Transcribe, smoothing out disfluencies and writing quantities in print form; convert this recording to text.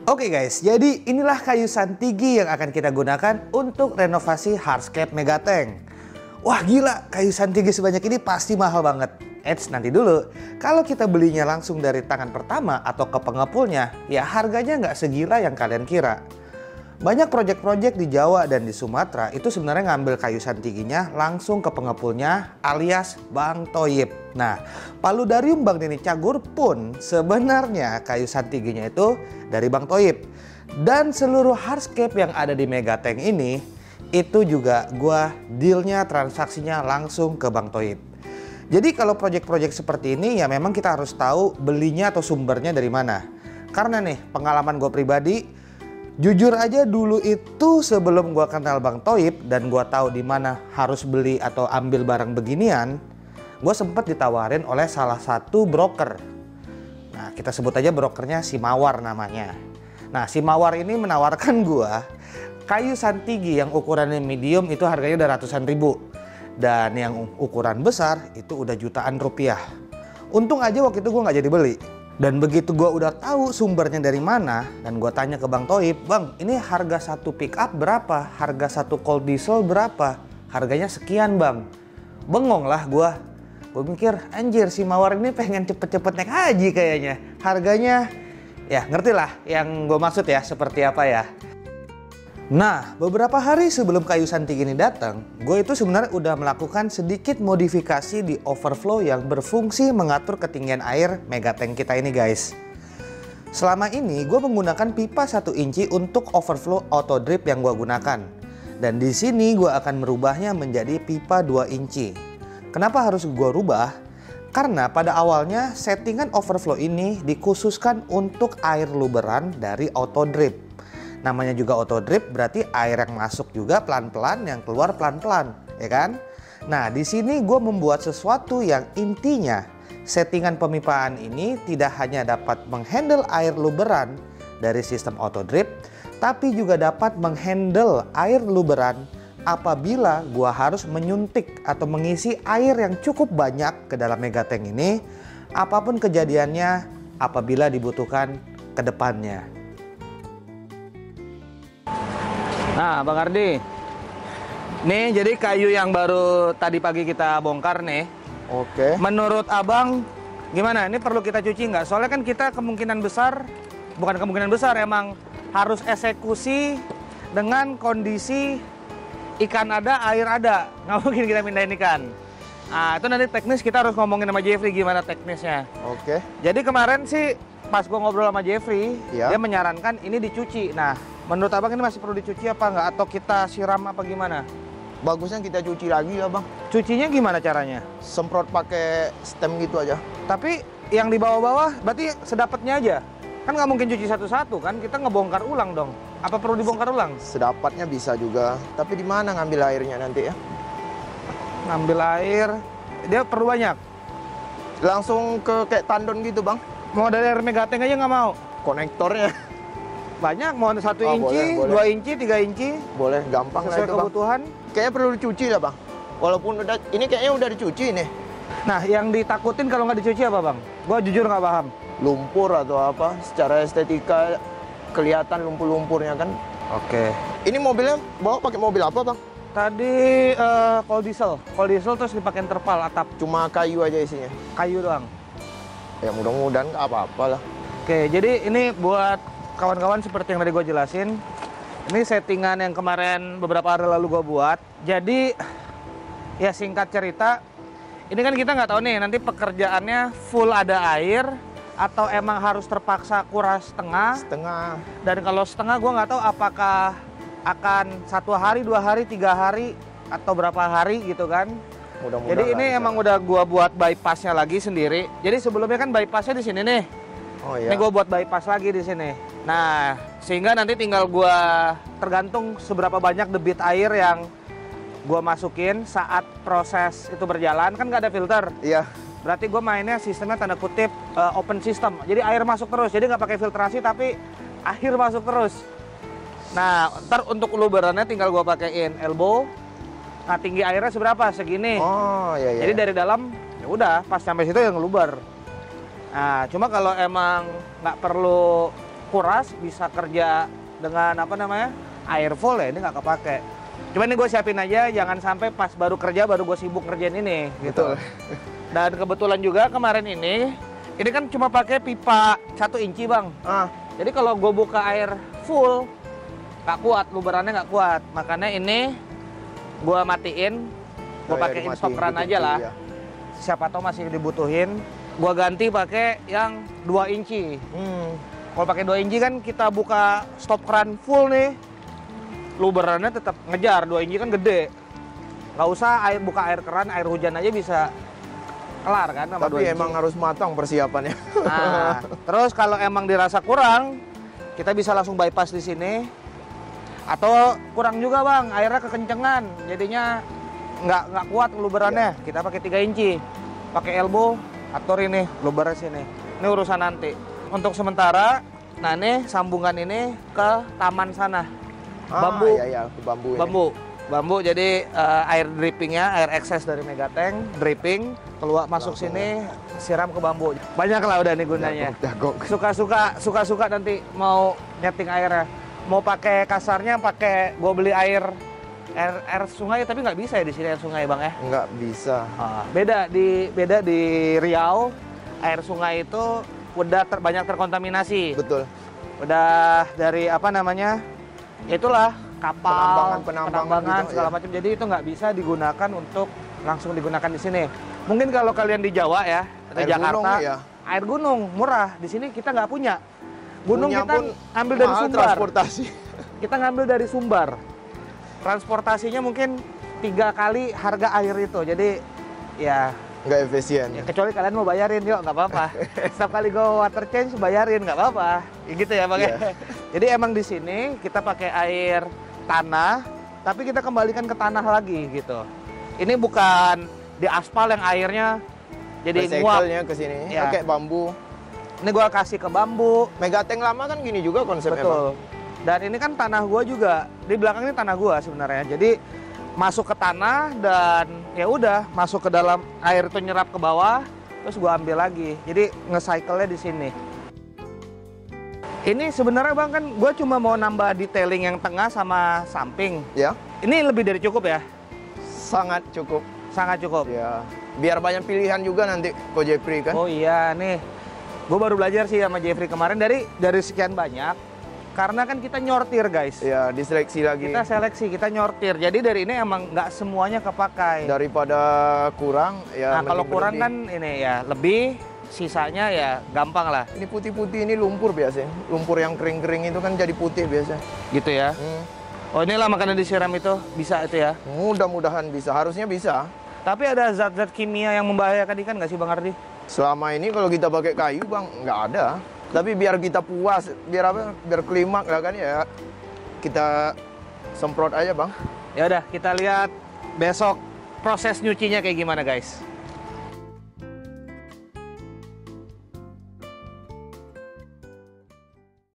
Oke guys, jadi inilah kayu santigi yang akan kita gunakan untuk renovasi hardscape Megatank. Wah gila, kayu santigi sebanyak ini pasti mahal banget. Eits, nanti dulu. Kalau kita belinya langsung dari tangan pertama atau ke pengepulnya, ya harganya nggak segila yang kalian kira. Banyak proyek-proyek di Jawa dan di Sumatera itu sebenarnya ngambil kayu santiginya langsung ke pengepulnya alias Bang Toyib. Nah, paludarium Bang Denny Cagur pun sebenarnya kayu santiginya itu dari Bang Toyib. Dan seluruh hardscape yang ada di Megatank ini itu juga gua dealnya transaksinya langsung ke Bang Toyib. Jadi kalau proyek-proyek seperti ini ya memang kita harus tahu belinya atau sumbernya dari mana. Karena nih pengalaman gue pribadi, jujur aja dulu itu sebelum gua kenal Bang Toyib dan gua tahu di mana harus beli atau ambil barang beginian, gua sempat ditawarin oleh salah satu broker. Nah, kita sebut aja brokernya si Mawar namanya. Nah, si Mawar ini menawarkan gua kayu santigi yang ukurannya medium itu harganya udah ratusan ribu. Dan yang ukuran besar itu udah jutaan rupiah. Untung aja waktu itu gua nggak jadi beli. Dan begitu gue udah tahu sumbernya dari mana dan gue tanya ke Bang Toyib, Bang ini harga satu pick up berapa? Harga satu cold diesel berapa? Harganya sekian Bang. Bengong lah gue. Gue mikir anjir si Mawar ini pengen cepet-cepet naik haji kayaknya. Harganya ya ngerti lah yang gue maksud ya seperti apa ya. Nah, beberapa hari sebelum kayu santigi ini datang, gue itu sebenarnya udah melakukan sedikit modifikasi di overflow yang berfungsi mengatur ketinggian air Megatank kita ini guys. Selama ini gue menggunakan pipa 1 inci untuk overflow auto drip yang gue gunakan. Dan di sini gue akan merubahnya menjadi pipa 2 inci. Kenapa harus gue rubah? Karena pada awalnya settingan overflow ini dikhususkan untuk air luberan dari auto drip. Namanya juga auto drip berarti air yang masuk juga pelan-pelan, yang keluar pelan-pelan, ya kan? Nah, di sini gue membuat sesuatu yang intinya settingan pemipaan ini tidak hanya dapat menghandle air luberan dari sistem auto drip, tapi juga dapat menghandle air luberan apabila gue harus menyuntik atau mengisi air yang cukup banyak ke dalam Megatank ini, apapun kejadiannya apabila dibutuhkan ke depannya. Nah Bang Ardi, nih jadi kayu yang baru tadi pagi kita bongkar nih. Oke. Menurut Abang gimana? Ini perlu kita cuci nggak? Soalnya kan kita kemungkinan besar, bukan kemungkinan besar, emang harus eksekusi dengan kondisi ikan ada, air ada. Nggak mungkin kita pindahin ikan. Nah itu nanti teknis kita harus ngomongin sama Jeffrey gimana teknisnya. Oke. Jadi kemarin sih pas gua ngobrol sama Jeffrey, Iya. dia menyarankan ini dicuci. Nah, menurut Abang ini masih perlu dicuci apa nggak? Atau kita siram apa gimana? Bagusnya kita cuci lagi ya Bang. Cucinya gimana caranya? Semprot pakai stem gitu aja. Tapi yang di bawah-bawah berarti sedapatnya aja? Kan nggak mungkin cuci satu-satu kan? Kita ngebongkar ulang dong. Apa perlu dibongkar ulang? Sedapatnya bisa juga. Tapi di mana ngambil airnya nanti ya? Ngambil air, dia perlu banyak? Langsung ke kayak tandon gitu Bang. Mau dari air Megatank aja nggak mau? Konektornya. Banyak, mau 1 Oh, inci, boleh. 2 inci, 3 inci. Boleh, gampang lah Sesuai itu Bang. kebutuhan. Kayaknya perlu dicuci lah Bang. Walaupun udah, ini kayaknya udah dicuci nih. Nah, yang ditakutin kalau nggak dicuci apa Bang? Gua jujur nggak paham. Lumpur atau apa. Secara estetika kelihatan lumpur-lumpurnya kan. Oke. Ini mobilnya bawa pakai mobil apa Bang? Tadi cold diesel terus dipakein terpal atap Cuma kayu aja isinya. kayu doang. Ya mudah-mudahan nggak apa-apa lah. Oke, jadi ini buat kawan-kawan seperti yang tadi gue jelasin. Ini settingan yang kemarin beberapa hari lalu gue buat. Jadi ya singkat cerita, ini kan kita nggak tahu nih nanti pekerjaannya full ada air atau emang harus terpaksa kuras setengah. Setengah. Dan kalau setengah gue nggak tahu apakah akan 1 hari, 2 hari, 3 hari atau berapa hari gitu kan. Mudah-mudahan. Jadi ini lancar. emang udah gua buat bypassnya lagi sendiri. Jadi sebelumnya kan bypassnya di sini nih. Oh iya. Ini gua buat bypass lagi di sini. Nah, sehingga nanti tinggal gua tergantung seberapa banyak debit air yang gua masukin saat proses itu berjalan. Kan nggak ada filter. Iya. Berarti gua mainnya sistemnya tanda kutip open system. Jadi air masuk terus. Jadi nggak pakai filtrasi tapi air masuk terus. Nah, ntar untuk luberannya tinggal gua pakein elbow. Nah, tinggi airnya seberapa? Segini. Oh iya iya. Jadi dari dalam ya udah pas sampai situ yang ngeluber. Nah, cuma kalau emang nggak perlu kuras, bisa kerja dengan apa namanya air full ya, ini nggak kepake. Cuman ini gue siapin aja, jangan sampai pas baru kerja baru gue sibuk ngerjain ini gitu. Dan kebetulan juga kemarin ini kan cuma pakai pipa 1 inci bang. Jadi kalau gue buka air full nggak kuat, luberannya nggak kuat. Makanya ini gue matiin, gue pakein stop run aja lah. Ya. Siapa tahu masih dibutuhin. Gue ganti pakai yang 2 inci. Kalau pakai 2 inci kan kita buka stop run full nih, luberannya tetap ngejar. 2 inci kan gede. Nggak usah buka air keran, air hujan aja bisa kelar kan sama 2 inci. Tapi emang harus matang persiapannya. Nah, terus kalau emang dirasa kurang, kita bisa langsung bypass di sini. Atau kurang juga bang, airnya kekencengan, jadinya nggak kuat luberannya. Kita pakai 3 inci, pakai elbow, atur ini lubernya sini. Ini urusan nanti. Untuk sementara, nah ini sambungan ini ke taman sana. Bambu. Iya, ke bambu. Bambu, jadi air drippingnya, air ekses dari Megatank, dripping, keluar masuk sini, siram ke bambu. Banyak lah udah nih gunanya. Suka-suka nanti mau nyeting airnya. Mau pakai kasarnya, gue beli air sungai, tapi nggak bisa ya di sini air sungai bang ya? Nggak bisa. Beda di Riau, air sungai itu udah banyak terkontaminasi. Betul. Udah dari apa namanya, itulah kapal, penambangan gitu, segala macam. Jadi itu nggak bisa digunakan untuk langsung digunakan di sini. Mungkin kalau kalian di Jawa ya, atau Jakarta, gunung, ya. Air gunung murah. Di sini kita nggak punya. Gunung Punya kita pun ambil dari mahal Sumbar. Transportasi. Kita ngambil dari Sumbar. Transportasinya mungkin 3 kali harga air itu. Jadi ya Nggak efisien. ya, kecuali kalian mau bayarin, yuk nggak apa-apa. Setiap kali gue water change bayarin, nggak apa-apa. Ya, gitu ya bang. Jadi emang di sini kita pakai air tanah, tapi kita kembalikan ke tanah lagi gitu. Ini bukan di aspal yang airnya jadi nguap. Recycle-nya ke sini, Ya. pakai bambu. Ini gue kasih ke bambu. Megatank lama kan gini juga konsepnya. Betul. Dan ini kan tanah gue juga, di belakang ini tanah gue sebenarnya. Jadi masuk ke tanah dan ya udah masuk ke dalam, air itu nyerap ke bawah, terus gue ambil lagi. Jadi nge-cycle-nya di sini. Ini sebenarnya bang kan gue cuma mau nambah detailing yang tengah sama samping. Ya. Ini lebih dari cukup ya? Sangat cukup. Sangat cukup. Ya. Biar banyak pilihan juga nanti Ko Jeffrey kan. Oh iya nih, gue baru belajar sih sama Jeffrey kemarin dari sekian banyak. Karena kan kita nyortir guys. Ya, diseleksi lagi. Kita seleksi, kita nyortir. Jadi dari ini emang nggak semuanya kepakai. Daripada kurang, ya. Nah kalau kurang kan ini ya lebih, sisanya ya gampang lah. Ini putih-putih ini lumpur biasanya. Lumpur yang kering-kering itu kan jadi putih biasa. Gitu ya. Oh inilah makanan disiram itu, bisa itu ya. Mudah-mudahan bisa, harusnya bisa. Tapi ada zat-zat kimia yang membahayakan ikan nggak sih Bang Ardi? Selama ini kalau kita pakai kayu bang, nggak ada. Tapi biar kita puas, biar apa? Biar klimak lah kan ya. Kita semprot aja bang. Ya udah kita lihat besok proses nyucinya kayak gimana guys.